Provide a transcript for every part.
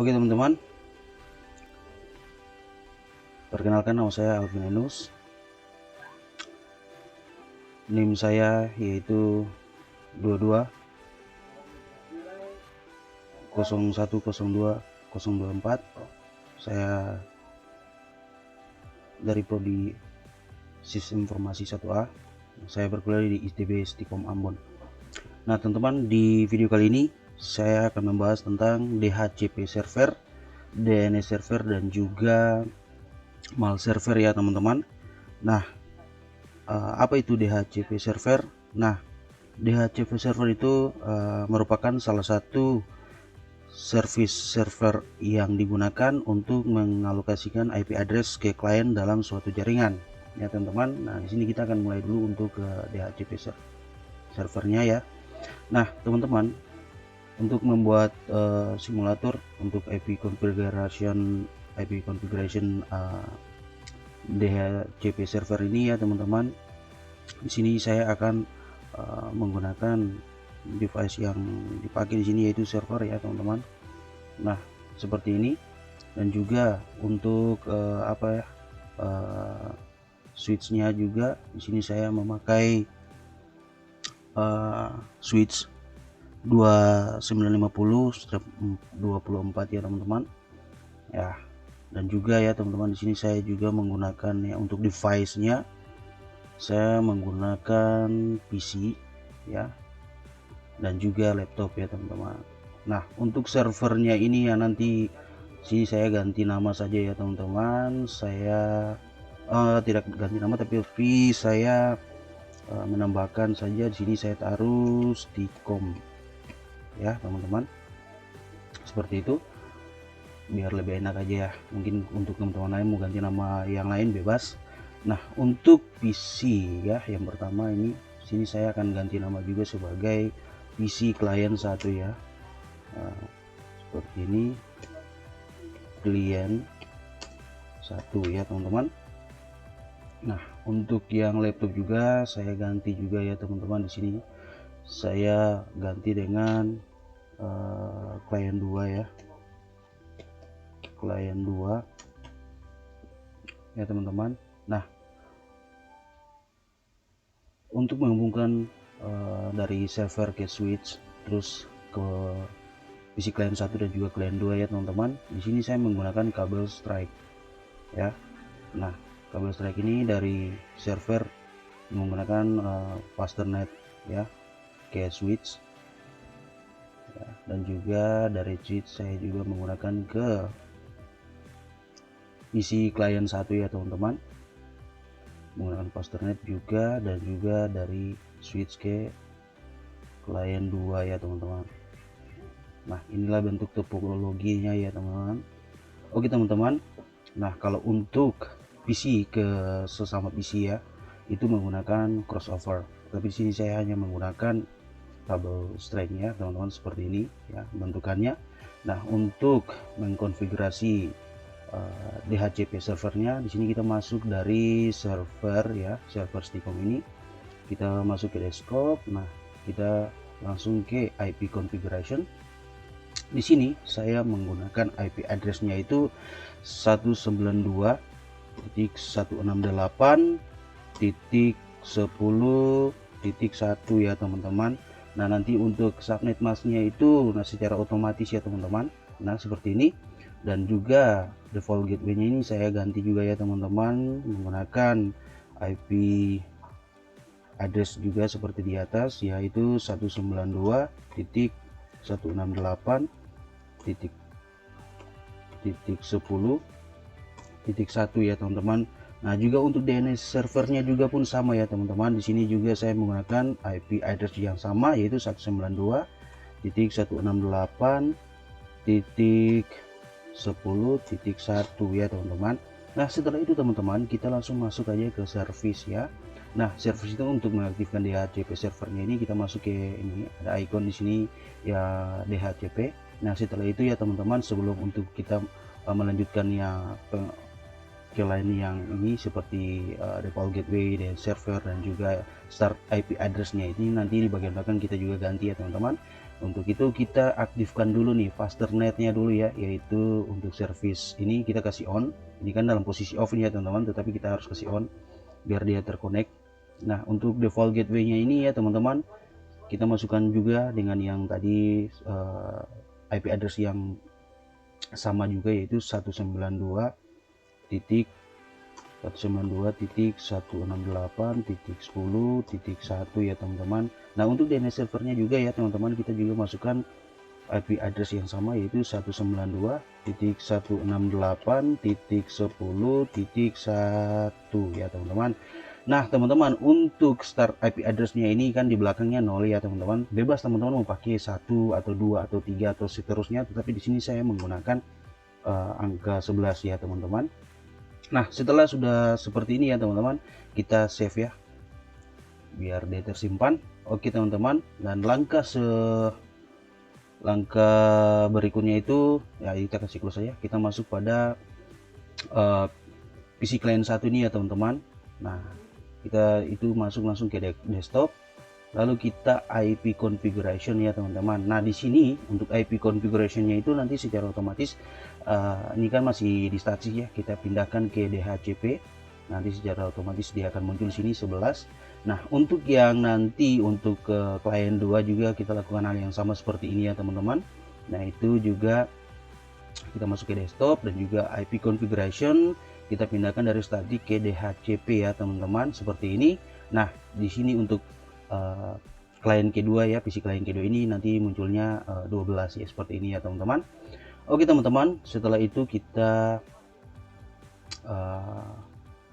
Oke teman-teman, perkenalkan nama saya Alvin Enus. NIM saya yaitu 22 0102 024. Saya dari prodi Sistem Informasi 1A. Saya berkuliah di ITB Stikom Ambon. Nah teman-teman, di video kali ini saya akan membahas tentang DHCP server, DNS server, dan juga mal server ya teman-teman. Nah, apa itu DHCP server? Nah, DHCP server itu merupakan salah satu service server yang digunakan untuk mengalokasikan IP address ke klien dalam suatu jaringan ya teman-teman. Nah, di sini kita akan mulai dulu untuk ke DHCP servernya ya. Nah teman-teman, untuk membuat simulator untuk IP configuration DHCP server ini ya teman-teman, di sini saya akan menggunakan device yang dipakai di sini yaitu server ya teman-teman. Nah seperti ini, dan juga untuk switchnya juga di sini saya memakai switch 2950/24 ya teman-teman ya. Dan juga ya teman-teman, di sini saya juga menggunakan ya untuk device-nya saya menggunakan PC ya, dan juga laptop ya teman-teman. Nah untuk servernya ini ya nanti sini saya ganti nama saja ya teman-teman. Saya tidak ganti nama, tapi saya menambahkan saja di sini saya taruh Stikom ya teman-teman, seperti itu biar lebih enak aja ya. Mungkin untuk teman-teman lain mau ganti nama yang lain bebas. Nah untuk PC ya, yang pertama ini sini saya akan ganti nama juga sebagai PC klien 1 ya. Seperti ini, klien 1 ya teman-teman. Nah untuk yang laptop juga saya ganti juga ya teman-teman. Di sini saya ganti dengan klien 2 ya, klien 2 ya teman-teman. Nah untuk menghubungkan dari server ke switch terus ke PC klien 1 dan juga klien 2 ya teman-teman, di sini saya menggunakan kabel strike ya. Nah kabel strike ini dari server menggunakan Fasternet ya ke switch ya, dan juga dari switch saya juga menggunakan ke PC klien 1 ya teman-teman, menggunakan Fasternet juga, dan juga dari switch ke klien 2 ya teman-teman. Nah inilah bentuk topologinya ya teman-teman. Oke teman-teman, nah kalau untuk PC ke sesama PC ya, itu menggunakan crossover, tapi di sini saya hanya menggunakan kabel strike ya teman-teman, seperti ini ya bentukannya. Nah untuk mengkonfigurasi DHCP servernya, di sini kita masuk dari server ya, server Stikom ini kita masuk ke desktop. Nah kita langsung ke IP configuration. Di sini saya menggunakan IP addressnya itu 192.168.10.1 ya teman-teman. Nah nanti untuk subnet masknya itu secara otomatis ya teman-teman. Nah seperti ini, dan juga default gateway-nya ini saya ganti juga ya teman-teman, menggunakan IP address juga seperti di atas, yaitu 192.168.10.1 ya teman-teman. Nah juga untuk DNS servernya juga pun sama ya teman-teman. Di sini juga saya menggunakan IP address yang sama, yaitu 192.168.10.1 ya teman-teman. Nah setelah itu teman-teman, kita langsung masuk aja ke service ya. Nah service itu untuk mengaktifkan DHCP servernya ini kita masuk ke ini, ada icon di sini ya DHCP. Nah setelah itu ya teman-teman, sebelum untuk kita melanjutkan ya ke lain yang ini seperti default gateway dan server dan juga start IP addressnya ini, nanti di bagian belakang kita juga ganti ya teman-teman. Untuk itu kita aktifkan dulu nih fasternetnya dulu ya, yaitu untuk service ini kita kasih on. Ini kan dalam posisi off ya teman-teman, tetapi kita harus kasih on biar dia terconnect. Nah untuk default gateway-nya ini ya teman-teman, kita masukkan juga dengan yang tadi IP address yang sama juga, yaitu 192.168.10.1 ya teman-teman. Nah untuk DNS servernya juga ya teman-teman, kita juga masukkan IP address yang sama, yaitu 192.168.10.1 ya teman-teman. Nah teman-teman, untuk start IP addressnya ini kan di belakangnya 0 ya teman-teman. Bebas teman-teman mau pakai 1 atau 2 atau 3 atau seterusnya, tetapi di sini saya menggunakan angka 11 ya teman-teman. Nah setelah sudah seperti ini ya teman-teman, kita save ya biar dia tersimpan. Oke teman-teman, dan langkah berikutnya itu ya kita kasih close saja. Kita masuk pada PC client 1 ini ya teman-teman. Nah kita itu masuk langsung ke desktop, lalu kita IP configuration ya teman-teman. Nah di sini untuk IP configurationnya itu nanti secara otomatis ini kan masih di statis ya, kita pindahkan ke DHCP, nanti secara otomatis dia akan muncul sini 11. Nah untuk yang nanti untuk client 2 juga kita lakukan hal yang sama seperti ini ya teman-teman. Nah itu juga kita masuk ke desktop dan juga IP configuration kita pindahkan dari static ke DHCP ya teman-teman, seperti ini. Nah di sini untuk klien kedua ya, PC klien kedua ini nanti munculnya 12 ya, seperti ini ya teman-teman. Oke teman-teman, setelah itu kita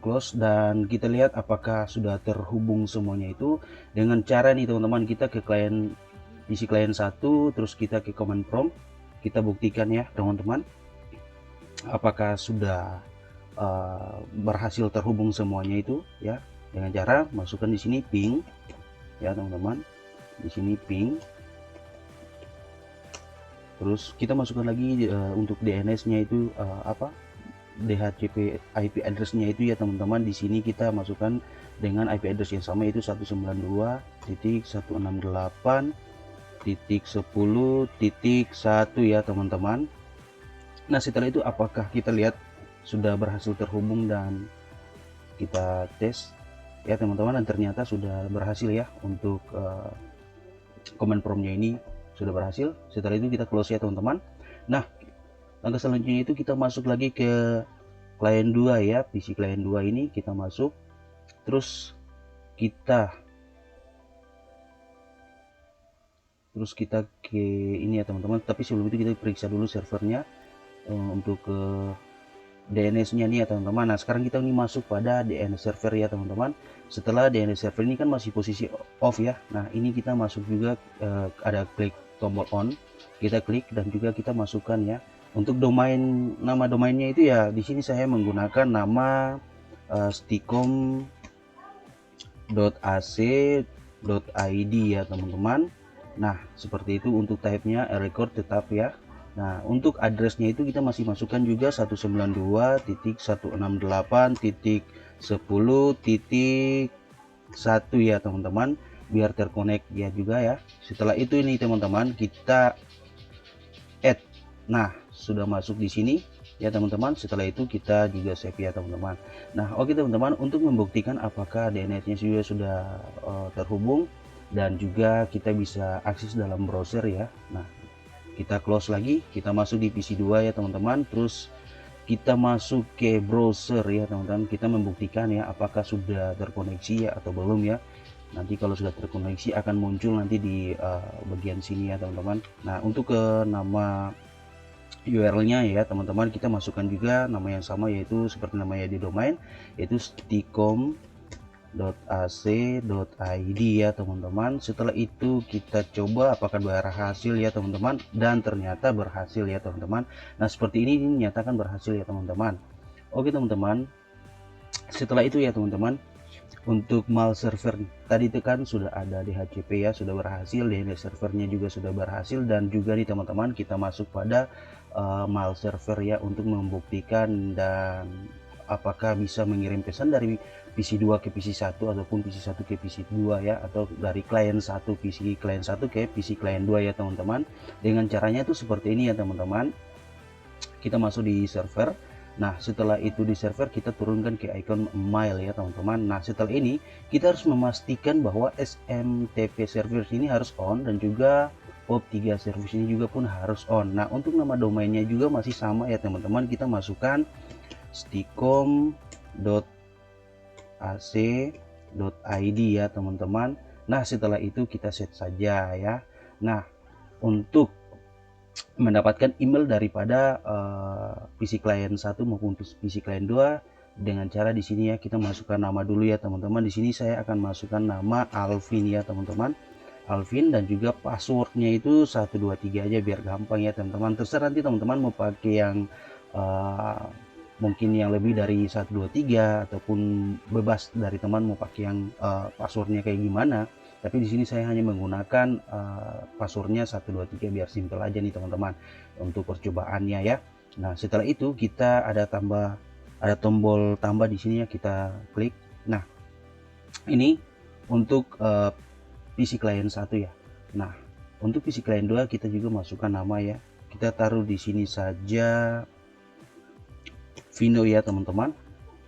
close dan kita lihat apakah sudah terhubung semuanya itu dengan cara nih teman-teman, kita ke klien PC klien 1, terus kita ke command prompt, kita buktikan ya teman-teman apakah sudah berhasil terhubung semuanya itu ya, dengan cara masukkan di sini ping ya teman-teman, di sini ping, terus kita masukkan lagi untuk DNS-nya itu DHCP IP address-nya itu ya teman-teman. Di sini kita masukkan dengan IP address yang sama, yaitu 192.168.10.1 ya teman-teman. Nah setelah itu apakah kita lihat sudah berhasil terhubung dan kita tes ya teman-teman, dan ternyata sudah berhasil ya untuk command prompt-nya ini sudah berhasil. Setelah itu kita close ya teman-teman. Nah langkah selanjutnya itu kita masuk lagi ke klien 2 ya, PC klien 2 ini kita masuk, terus kita ke ini ya teman-teman. Tapi sebelum itu kita periksa dulu servernya untuk DNS-nya nih ya teman-teman. Nah sekarang kita ini masuk pada DNS server ya teman-teman. Setelah DNS server ini kan masih posisi off ya. Nah ini kita masuk juga ada klik tombol on, kita klik dan juga kita masukkan ya. Untuk domain, nama domainnya itu ya di sini saya menggunakan nama sticom.ac.id ya teman-teman. Nah seperti itu. Untuk type-nya record tetap ya. Nah untuk addressnya itu kita masih masukkan juga 192.168.10.1 ya teman-teman, biar terkonek ya juga ya. Setelah itu ini teman-teman kita add. Nah sudah masuk di sini ya teman-teman. Setelah itu kita juga save ya teman-teman. Nah oke teman-teman, untuk membuktikan apakah DNS-nya sudah terhubung dan juga kita bisa akses dalam browser ya. Nah kita close lagi, kita masuk di PC 2 ya teman-teman, terus kita masuk ke browser ya teman-teman. Kita membuktikan ya apakah sudah terkoneksi ya atau belum ya. Nanti kalau sudah terkoneksi akan muncul nanti di bagian sini ya teman-teman. Nah untuk ke nama URL-nya ya teman-teman, kita masukkan juga nama yang sama, yaitu seperti namanya di domain, yaitu sticom.ac.id ya teman-teman. Setelah itu kita coba apakah berhasil ya teman-teman, dan ternyata berhasil ya teman-teman. Nah seperti ini dinyatakan berhasil ya teman-teman. Oke teman-teman, setelah itu ya teman-teman, untuk mail server tadi tekan sudah ada DHCP ya, sudah berhasil, DNS servernya juga sudah berhasil, dan juga nih teman-teman kita masuk pada mail server ya untuk membuktikan dan apakah bisa mengirim pesan dari PC2 ke PC1 ataupun PC1 ke PC2 ya, atau dari klien 1 PC klien 1 ke PC klien 2 ya teman-teman. Dengan caranya itu seperti ini ya teman-teman. Kita masuk di server. Nah, setelah itu di server kita turunkan ke icon mail ya teman-teman. Nah, setelah ini kita harus memastikan bahwa SMTP service ini harus on, dan juga POP3 service ini juga pun harus on. Nah, untuk nama domainnya juga masih sama ya teman-teman. Kita masukkan sticom.ac.id ya teman-teman. Nah, setelah itu kita set saja ya. Nah, untuk mendapatkan email daripada PC klien 1 maupun PC klien 2 dengan cara di sini ya, kita masukkan nama dulu ya teman-teman. Di sini saya akan masukkan nama Alvin ya teman-teman, Alvin, dan juga passwordnya itu 123 aja biar gampang ya teman-teman. Terserah nanti teman-teman mau pakai yang mungkin yang lebih dari 123 ataupun bebas dari teman mau pakai yang passwordnya kayak gimana. Tapi di sini saya hanya menggunakan passwordnya 123 biar simple aja nih teman-teman untuk percobaannya ya. Nah, setelah itu kita ada tombol tambah di sini ya, kita klik. Nah, ini untuk PC klien 1 ya. Nah, untuk PC klien 2 kita juga masukkan nama ya. Kita taruh di sini saja Vino ya teman-teman,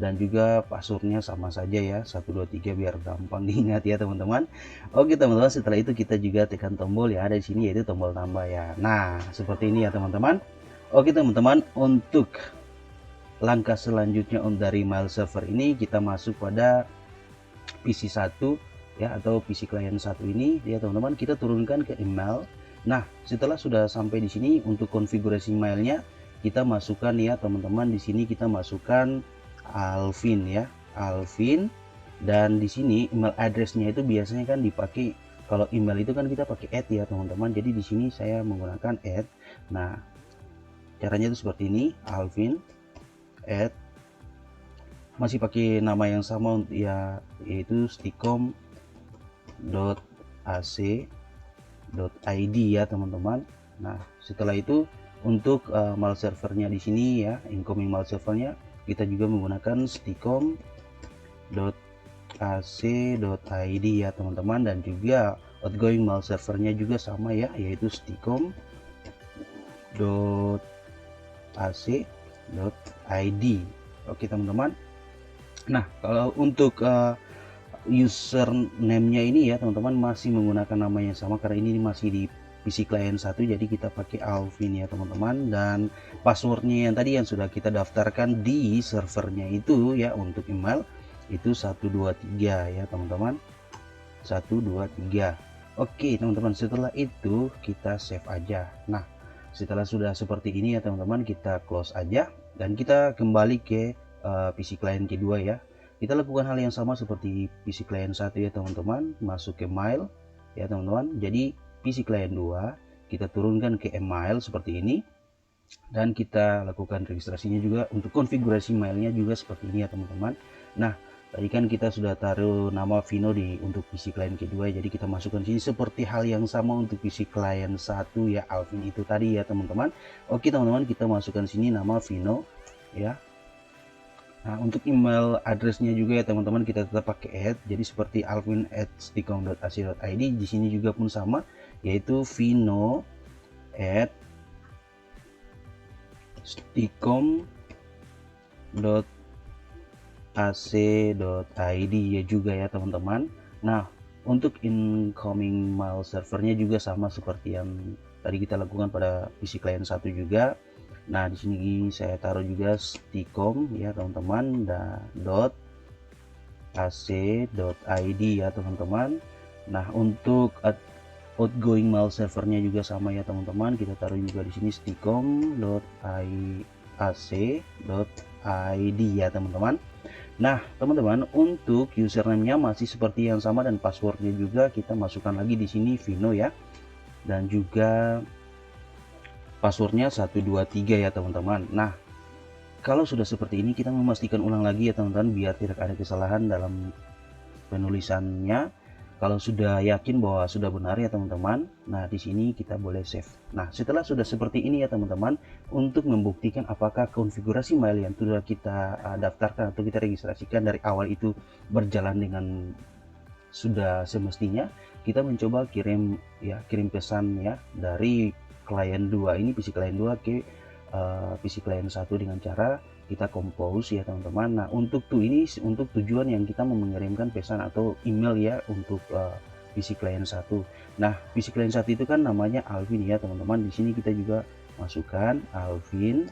dan juga passwordnya sama saja ya, 123 biar gampang diingat ya teman-teman. Oke teman-teman, setelah itu kita juga tekan tombol yang ada di sini, yaitu tombol tambah ya. Nah, seperti ini ya teman-teman. Oke teman-teman, untuk langkah selanjutnya dari mail server ini kita masuk pada PC1 ya, atau PC klien 1 ini ya teman-teman. Kita turunkan ke email. Nah, setelah sudah sampai di sini, untuk konfigurasi mailnya kita masukkan ya teman-teman. Di sini kita masukkan Alvin ya, Alvin, dan di sini email addressnya itu biasanya kan dipakai, kalau email itu kan kita pakai @ ya teman-teman. Jadi di sini saya menggunakan @. Nah, caranya itu seperti ini, Alvin @ masih pakai nama yang sama ya, yaitu sticom.ac.id ya teman-teman. Nah, setelah itu untuk mail servernya di sini ya, incoming mail servernya kita juga menggunakan sticom.ac.id ya teman-teman, dan juga outgoing mail servernya juga sama ya, yaitu sticom.ac.id. Oke teman-teman. Nah, kalau untuk username-nya ini ya teman-teman masih menggunakan nama yang sama, karena ini masih di PC klien 1, jadi kita pakai Alvin ya teman-teman. Dan passwordnya yang tadi yang sudah kita daftarkan di servernya itu ya, untuk email itu 123 ya teman-teman, 123. Oke teman-teman, setelah itu kita save aja. Nah, setelah sudah seperti ini ya teman-teman, kita close aja dan kita kembali ke PC klien kedua ya. Kita lakukan hal yang sama seperti PC klien 1 ya teman-teman, masuk ke mail ya teman-teman. Jadi PC klien 2 kita turunkan ke email seperti ini, dan kita lakukan registrasinya juga. Untuk konfigurasi mailnya juga seperti ini ya teman-teman. Nah, tadi kan kita sudah taruh nama Vino untuk PC klien kedua, jadi kita masukkan sini seperti hal yang sama untuk PC klien 1 ya, Alvin itu tadi ya teman-teman. Oke teman-teman, kita masukkan sini nama Vino ya. Nah, untuk email addressnya juga ya teman-teman kita tetap pakai @, jadi seperti alvin@sticom.ac.id. di sini juga pun sama, yaitu vino@sticom.ac.id ya juga ya teman-teman. Nah, untuk incoming mail servernya juga sama seperti yang tadi kita lakukan pada PC klien 1 juga. Nah, di sini saya taruh juga sticom ya teman-teman, .ac.id ya teman-teman. Nah, untuk outgoing mail servernya juga sama ya teman-teman, kita taruh juga di sini sticom.ac.id ya teman-teman. Nah teman-teman, untuk username-nya masih seperti yang sama, dan passwordnya juga kita masukkan lagi di sini Vino ya, dan juga passwordnya 123 ya teman-teman. Nah, kalau sudah seperti ini kita memastikan ulang lagi ya teman-teman, biar tidak ada kesalahan dalam penulisannya. Kalau sudah yakin bahwa sudah benar ya teman-teman, nah di sini kita boleh save. Nah setelah sudah seperti ini ya teman-teman, untuk membuktikan apakah konfigurasi mail yang sudah kita daftarkan atau kita registrasikan dari awal itu berjalan dengan sudah semestinya, kita mencoba kirim pesan ya dari klien 2 ini, PC klien 2 ke PC klien 1 dengan cara kita compose ya teman-teman. Nah untuk ini untuk tujuan yang kita mau mengirimkan pesan atau email ya untuk PC klien 1. Nah PC klien 1 itu kan namanya Alvin ya teman-teman. Di sini kita juga masukkan Alvin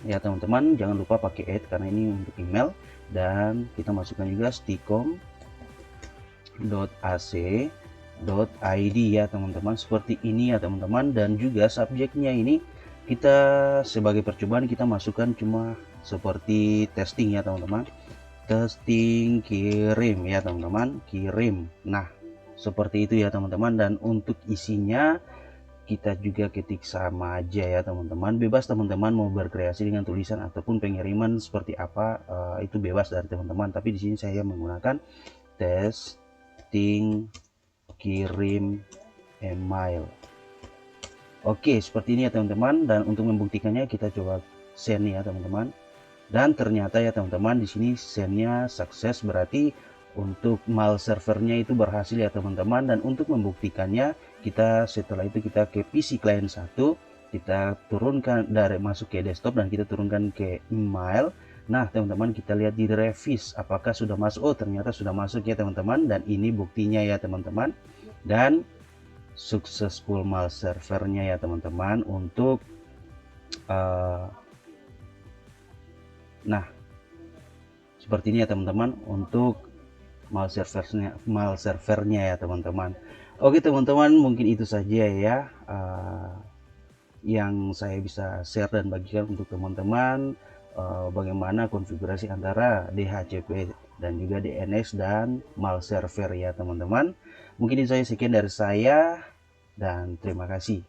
ya teman-teman, jangan lupa pakai add karena ini untuk email, dan kita masukkan juga sticom.ac.id ya teman-teman, seperti ini ya teman-teman. Dan juga subjeknya ini kita sebagai percobaan kita masukkan cuma seperti testing ya teman-teman, testing kirim ya teman-teman, kirim. Nah seperti itu ya teman-teman. Dan untuk isinya kita juga ketik sama aja ya teman-teman, bebas teman-teman mau berkreasi dengan tulisan ataupun pengiriman seperti apa, itu bebas dari teman-teman. Tapi di sini saya menggunakan testing kirim email. Oke, seperti ini ya teman-teman. Dan untuk membuktikannya kita coba send ya teman-teman. Dan ternyata ya teman-teman di sini sendnya sukses, berarti untuk mail servernya itu berhasil ya teman-teman. Dan untuk membuktikannya kita setelah itu kita ke PC client 1, kita turunkan dari masuk ke desktop dan kita turunkan ke email. Nah teman-teman kita lihat di revise apakah sudah masuk. Oh ternyata sudah masuk ya teman-teman, dan ini buktinya ya teman-teman. Dan successful mail servernya ya teman-teman untuk nah seperti ini ya teman-teman untuk mail servernya ya teman-teman. Oke teman-teman, mungkin itu saja ya yang saya bisa share dan bagikan untuk teman-teman, bagaimana konfigurasi antara DHCP dan juga DNS dan mail server ya teman-teman. Mungkin itu saja, sekian dari saya dan terima kasih.